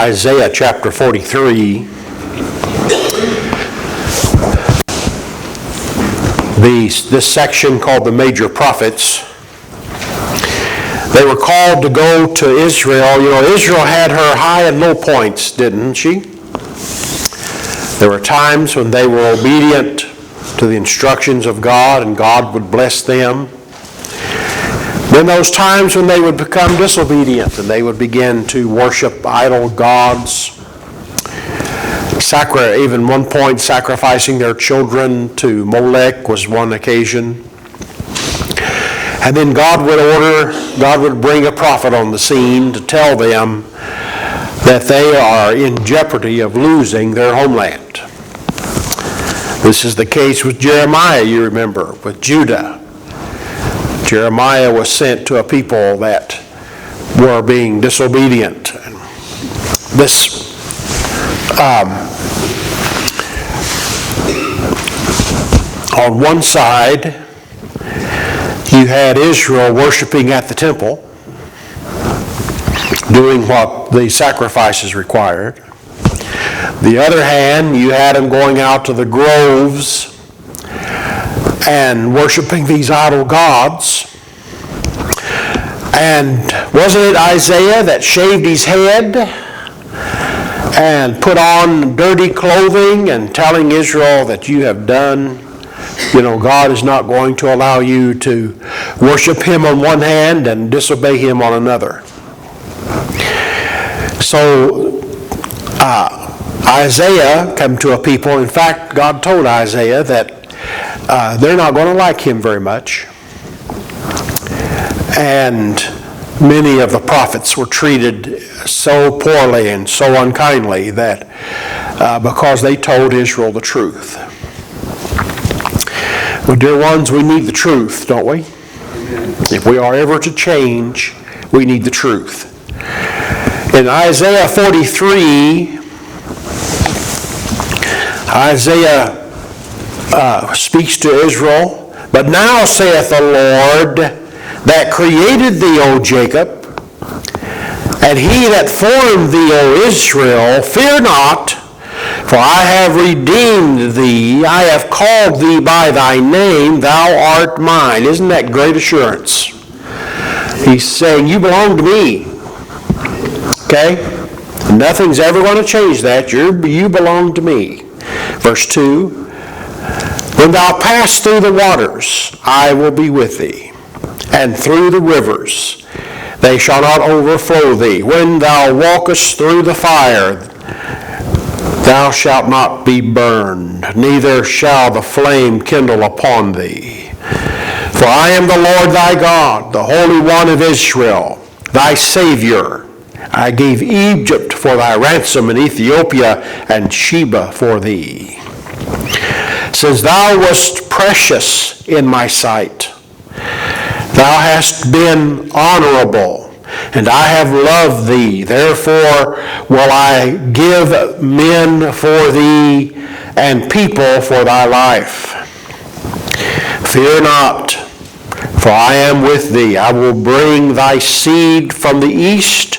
Isaiah chapter 43. This section called the Major Prophets. They were called to go to Israel. You know, Israel had her high and low points, didn't she? There were times when they were obedient to the instructions of God and God would bless them. Then those times when they would become disobedient and they would begin to worship idol gods, even one point sacrificing their children to Molech was one occasion. And then God would bring a prophet on the scene to tell them that they are in jeopardy of losing their homeland. This is the case with Jeremiah, you remember, with Judah. Jeremiah was sent to a people that were being disobedient. On one side, you had Israel worshiping at the temple, doing what the sacrifices required. The other hand, you had them going out to the groves and worshiping these idol gods. And wasn't it Isaiah that shaved his head and put on dirty clothing and telling Israel that you have done, God is not going to allow you to worship him on one hand and disobey him on another. So Isaiah came to a people. In fact, God told Isaiah that they're not going to like him very much. And many of the prophets were treated so poorly and so unkindly that because they told Israel the truth. Well, dear ones, we need the truth, don't we? If we are ever to change, we need the truth. In Isaiah 43, Isaiah speaks to Israel, "But now saith the Lord that created thee, O Jacob, and he that formed thee, O Israel, fear not, for I have redeemed thee, I have called thee by thy name, thou art mine." Isn't that great assurance? He's saying, you belong to me. Okay? Nothing's ever going to change that. You belong to me. Verse 2, "When thou pass through the waters, I will be with thee, and through the rivers, they shall not overflow thee. When thou walkest through the fire, thou shalt not be burned, neither shall the flame kindle upon thee. For I am the Lord thy God, the Holy One of Israel, thy Savior. I gave Egypt for thy ransom, and Ethiopia and Sheba for thee. Since thou wast precious in my sight, thou hast been honorable, and I have loved thee. Therefore will I give men for thee, and people for thy life. Fear not, for I am with thee. I will bring thy seed from the east,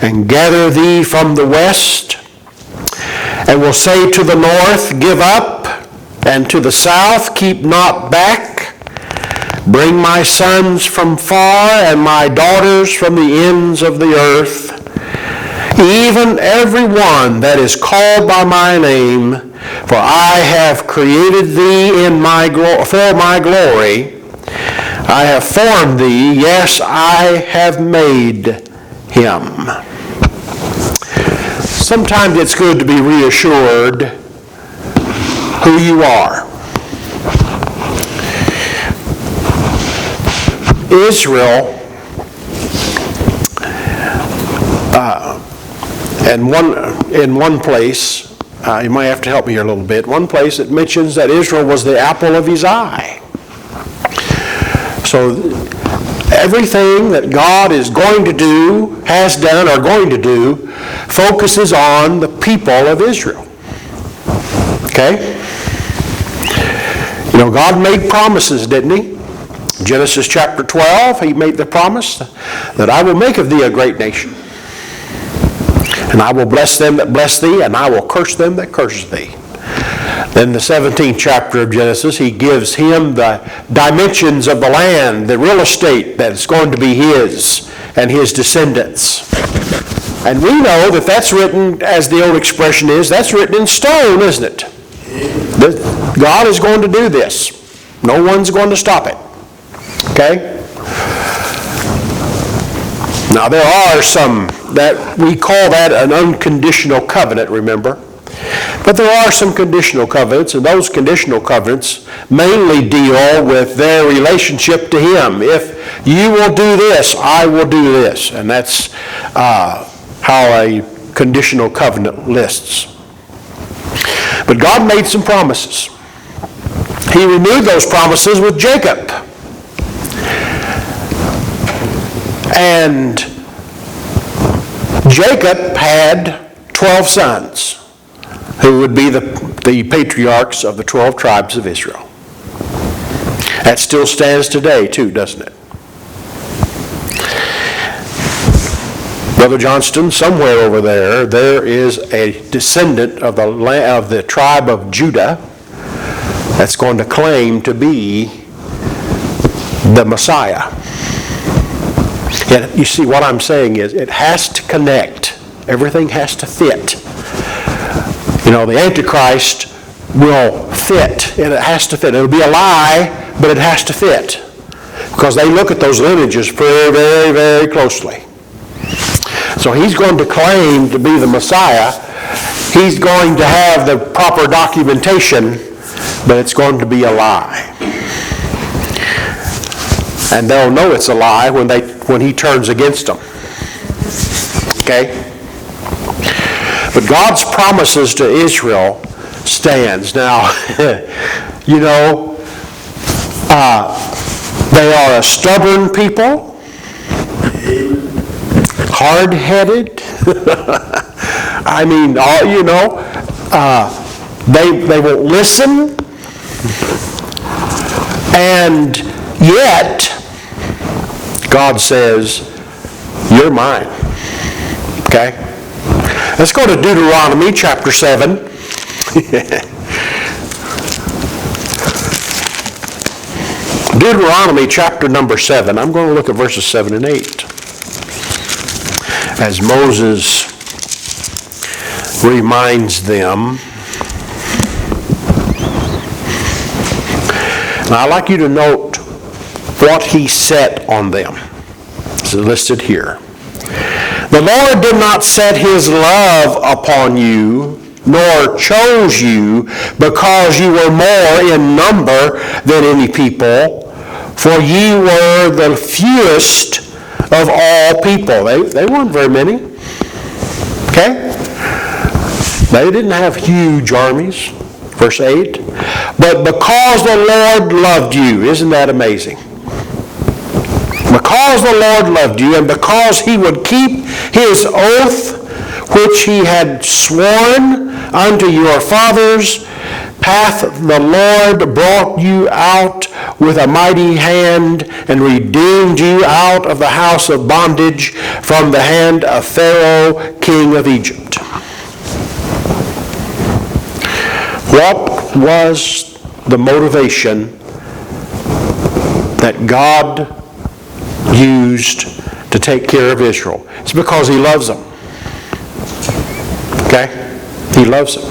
and gather thee from the west, and will say to the north, give up, and to the south, keep not back. Bring my sons from far, and my daughters from the ends of the earth, even every one that is called by my name, for I have created thee for my glory. I have formed thee, yes, I have made him." Sometimes it's good to be reassured who you are. Israel, in one place, you might have to help me here a little bit. One place it mentions that Israel was the apple of his eye. So everything that God is going to do, has done, or going to do, focuses on the people of Israel. Okay? God made promises, didn't he? Genesis chapter 12, he made the promise that I will make of thee a great nation. And I will bless them that bless thee, and I will curse them that curse thee. Then the 17th chapter of Genesis, he gives him the dimensions of the land, the real estate that's going to be his and his descendants. And we know that that's written, as the old expression is, that's written in stone, isn't it? God is going to do this. No one's going to stop it. Okay? Now there are some that we call that an unconditional covenant, remember? But there are some conditional covenants, and those conditional covenants mainly deal with their relationship to him. If you will do this, I will do this. And that's how a conditional covenant lists. But God made some promises. He renewed those promises with Jacob. And Jacob had 12 sons who would be the patriarchs of the 12 tribes of Israel. That still stands today too, doesn't it? Brother Johnston, somewhere over there is a descendant of the tribe of Judah that's going to claim to be the Messiah. And you see, what I'm saying is it has to connect. Everything has to fit. You know, the Antichrist will fit, and it has to fit. It'll be a lie, but it has to fit. Because they look at those lineages very, very, very closely. So he's going to claim to be the Messiah. He's going to have the proper documentation, but it's going to be a lie. And they'll know it's a lie when he turns against them. Okay? But God's promises to Israel stands. Now, you know, they are a stubborn people, hard-headed. I mean, you know, they won't listen, and yet God says, "You're mine." Okay? Let's go to Deuteronomy chapter 7. Deuteronomy chapter number 7. I'm going to look at verses 7 and 8. As Moses reminds them. Now I'd like you to note what he set on them. It's listed here. The Lord did not set his love upon you, nor chose you, because you were more in number than any people, for ye were the fewest of all people. They weren't very many. Okay? They didn't have huge armies. Verse 8. But because the Lord loved you. Isn't that amazing? Because the Lord loved you, and because he would keep his oath which he had sworn unto your fathers, hath the Lord brought you out with a mighty hand, and redeemed you out of the house of bondage from the hand of Pharaoh, king of Egypt. What was the motivation that God used to take care of Israel? It's because he loves them. Okay? He loves them.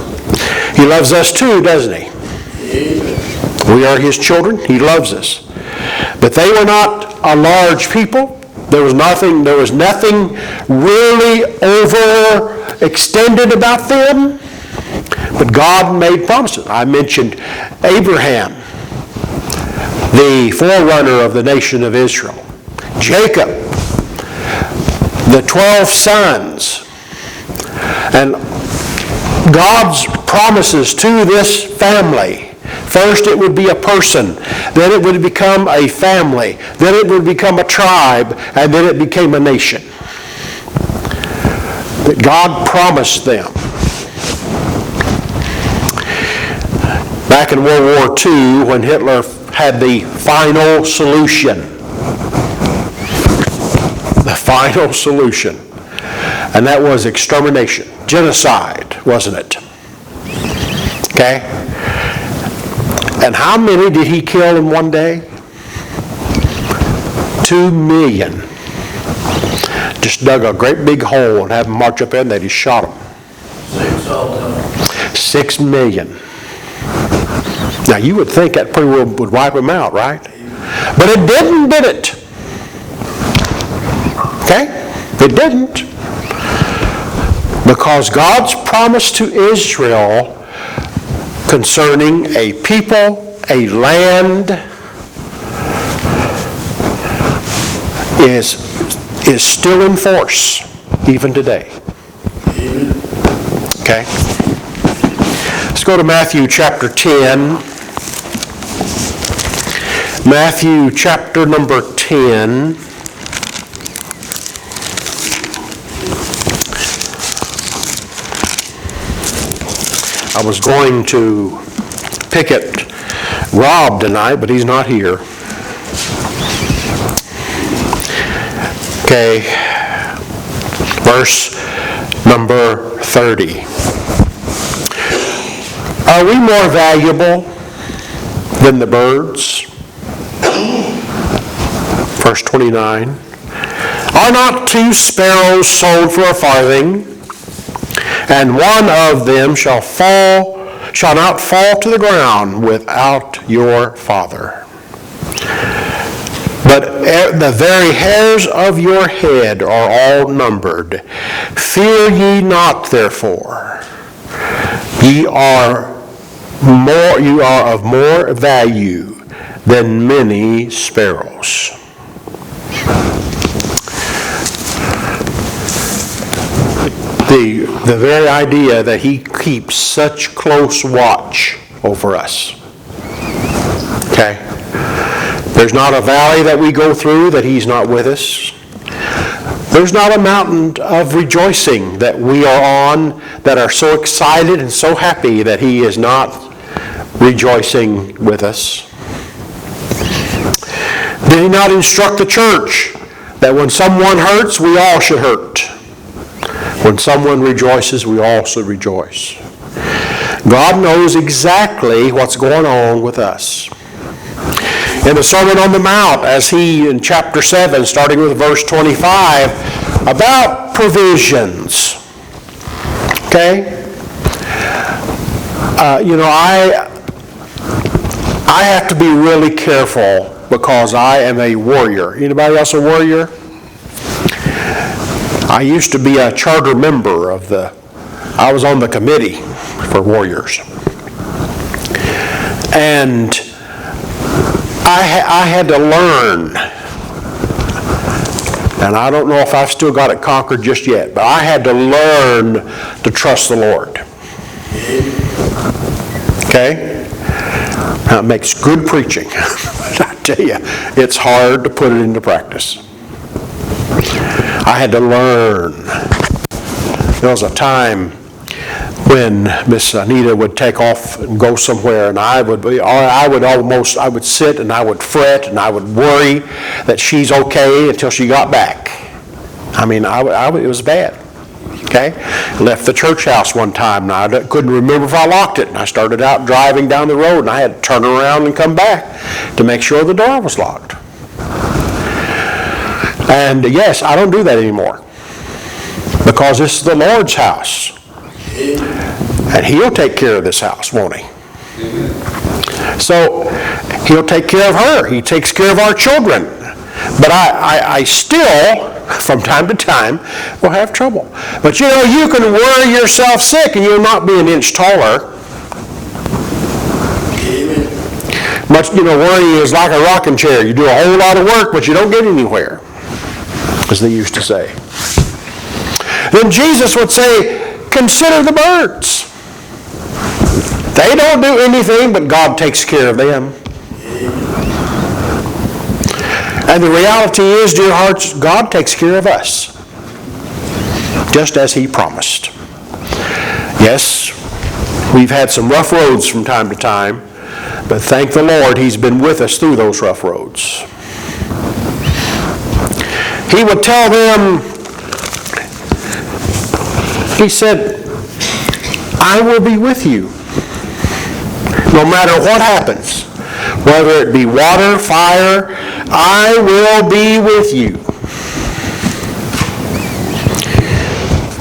He loves us too, doesn't he? We are his children. He loves us. But they were not a large people. There was nothing really overextended about them. But God made promises. I mentioned Abraham, the forerunner of the nation of Israel. Jacob, the 12 sons. And God's promises to this family. First it would be a person, then it would become a family, then it would become a tribe, and then it became a nation. That God promised them. Back in World War II, when Hitler had the final solution. The final solution. And that was extermination, genocide, wasn't it? Okay? And how many did he kill in one day? 2 million. Just dug a great big hole and had them march up in there. He shot them. 6 million. Now you would think that pretty well would wipe them out, right? But it didn't, did it? Okay? It didn't. Because God's promise to Israel concerning a people, a land, is still in force even today. Okay? Let's go to Matthew chapter 10. Matthew chapter number 10. I was going to pick at Rob tonight, but he's not here. Okay, verse number 30. Are we more valuable than the birds? Verse 29. Are not 2 sparrows sold for a farthing, and one of them shall not fall to the ground without your Father? But the very hairs of your head are all numbered. Fear ye not, therefore. You are of more value than many sparrows. The very idea that he keeps such close watch over us. Okay? There's not a valley that we go through that he's not with us. There's not a mountain of rejoicing that we are on that are so excited and so happy that he is not rejoicing with us. Did he not instruct the church that when someone hurts, we all should hurt? When someone rejoices, we also rejoice. God knows exactly what's going on with us. In the Sermon on the Mount, as he, in chapter 7, starting with verse 25, about provisions. Okay? I have to be really careful because I am a warrior. Anybody else a warrior? I used to be a charter member I was on the committee for warriors. And I had to learn, and I don't know if I've still got it conquered just yet, but I had to learn to trust the Lord. Okay? Now, it makes good preaching. I tell you, it's hard to put it into practice. I had to learn. There was a time when Miss Anita would take off and go somewhere, and I would sit and I would fret and I would worry that she's okay until she got back. I mean, it was bad. Okay? Left the church house one time, and I couldn't remember if I locked it. And I started out driving down the road, and I had to turn around and come back to make sure the door was locked. And yes, I don't do that anymore. Because this is the Lord's house. And he'll take care of this house, won't he? So he'll take care of her. He takes care of our children. But I still, from time to time, will have trouble. But you can worry yourself sick and you'll not be an inch taller. Much, worrying is like a rocking chair. You do a whole lot of work, but you don't get anywhere, as they used to say. Then Jesus would say, consider the birds. They don't do anything, but God takes care of them. And the reality is, dear hearts, God takes care of us, just as he promised. Yes, we've had some rough roads from time to time, but thank the Lord he's been with us through those rough roads. He would tell them, He said, I will be with you. No matter what happens, whether it be water, fire, I will be with you.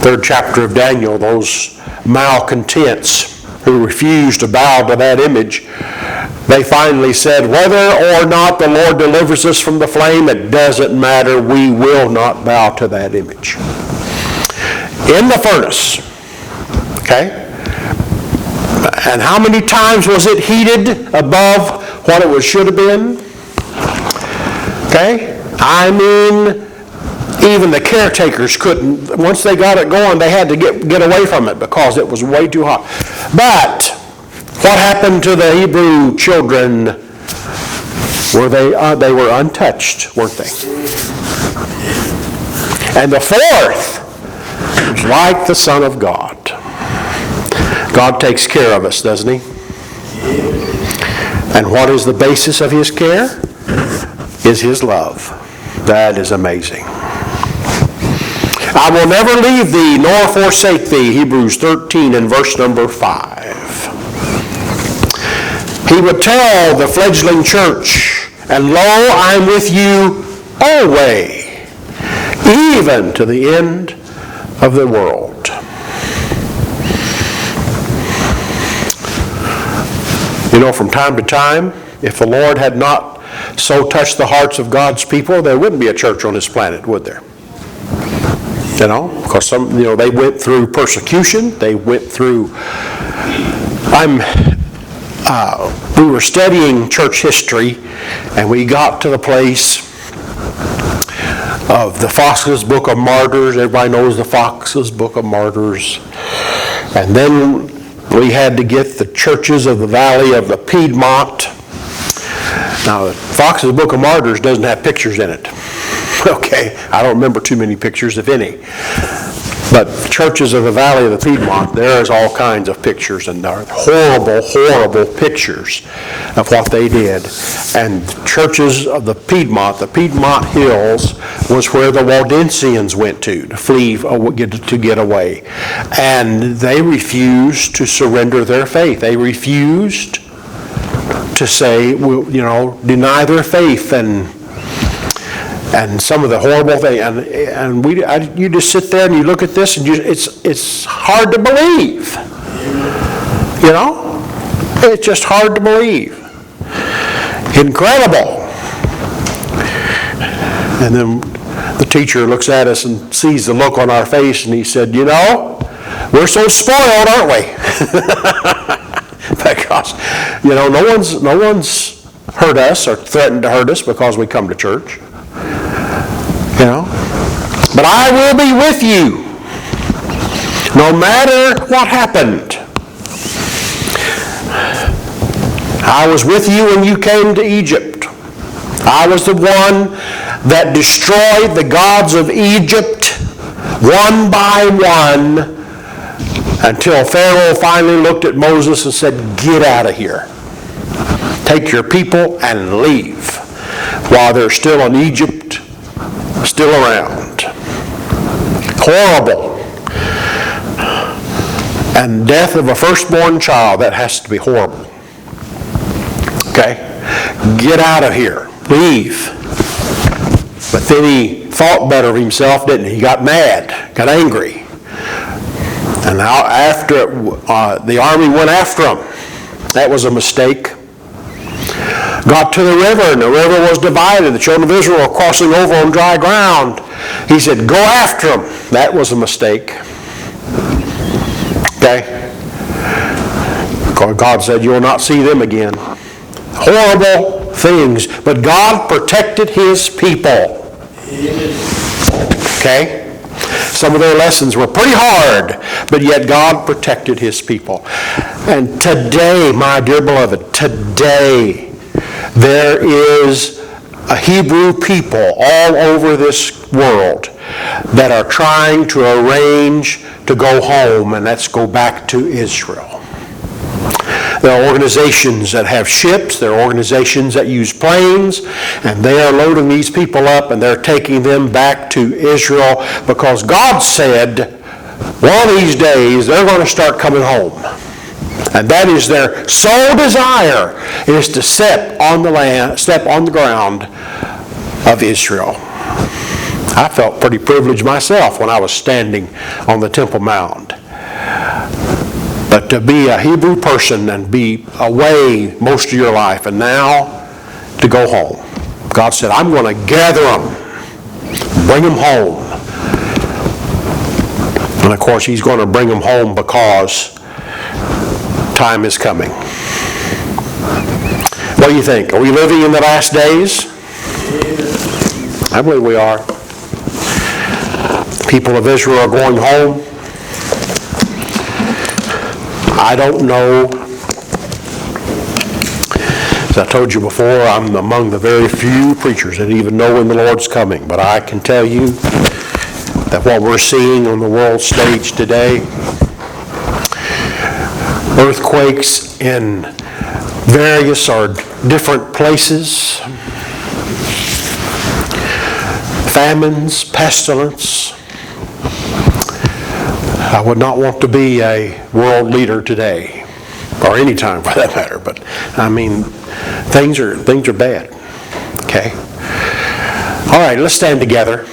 Third chapter of Daniel, those malcontents who refused to bow to that image, they finally said, whether or not the Lord delivers us from the flame, it doesn't matter. We will not bow to that image. In the furnace. Okay? And how many times was it heated above what it should have been? Okay? I mean, even the caretakers couldn't, once they got it going, they had to get away from it because it was way too hot. But what happened to the Hebrew children? They were untouched, weren't they? And the fourth was like the Son of God. God takes care of us, doesn't He? And what is the basis of His care? Is His love. That is amazing. I will never leave thee nor forsake thee, Hebrews 13 and verse number 5. He would tell the fledgling church, and lo, I am with you always, even to the end of the world. You know, from time to time, if the Lord had not so touched the hearts of God's people, there wouldn't be a church on this planet, would there? You know, because they went through persecution. They went through. We were studying church history, and we got to the place of the Fox's Book of Martyrs. Everybody knows the Fox's Book of Martyrs, and then we had to get the churches of the Valley of the Piedmont. Now, the Fox's Book of Martyrs doesn't have pictures in it. Okay, I don't remember too many pictures, if any. But churches of the Valley of the Piedmont, there's all kinds of pictures, and they're horrible, horrible pictures of what they did. And churches of the Piedmont Hills was where the Waldensians went to flee, to get away. And they refused to surrender their faith. They refused to say, deny their faith and some of the horrible things, and you just sit there and you look at this, and it's hard to believe. You know, it's just hard to believe. Incredible. And then the teacher looks at us and sees the look on our face, and he said, we're so spoiled, aren't we? Because no one's hurt us or threatened to hurt us because we come to church. But I will be with you no matter what happened. I was with you when you came to Egypt. I was the one that destroyed the gods of Egypt one by one until Pharaoh finally looked at Moses and said, get out of here. Take your people and leave while they're still in Egypt, still around. Horrible. And death of a firstborn child, that has to be horrible. Okay? Get out of here. Leave. But then he thought better of himself, didn't he? He got mad, got angry. And now after the army went after him. That was a mistake. Got to the river, and the river was divided. The children of Israel were crossing over on dry ground. He said, go after them. That was a mistake. Okay? God said, you will not see them again. Horrible things. But God protected His people. Okay? Some of their lessons were pretty hard, but yet God protected His people. And today, my dear beloved, today, there is a Hebrew people all over this world that are trying to arrange to go home, and let's go back to Israel. There are organizations that have ships, there are organizations that use planes, and they are loading these people up and they're taking them back to Israel because God said, one of these days they're going to start coming home. And that is their sole desire, is to step on the ground of Israel. I felt pretty privileged myself when I was standing on the Temple Mount. But to be a Hebrew person and be away most of your life, and now to go home. God said, I'm going to gather them, bring them home. And of course, He's going to bring them home because time is coming. What do you think? Are we living in the last days? I believe we are. People of Israel are going home. I don't know. As I told you before, I'm among the very few preachers that even know when the Lord's coming. But I can tell you that what we're seeing on the world stage today, earthquakes in various or different places, famines, pestilence. I would not want to be a world leader today, or any time for that matter. But I mean, things are bad. Okay. All right, let's stand together.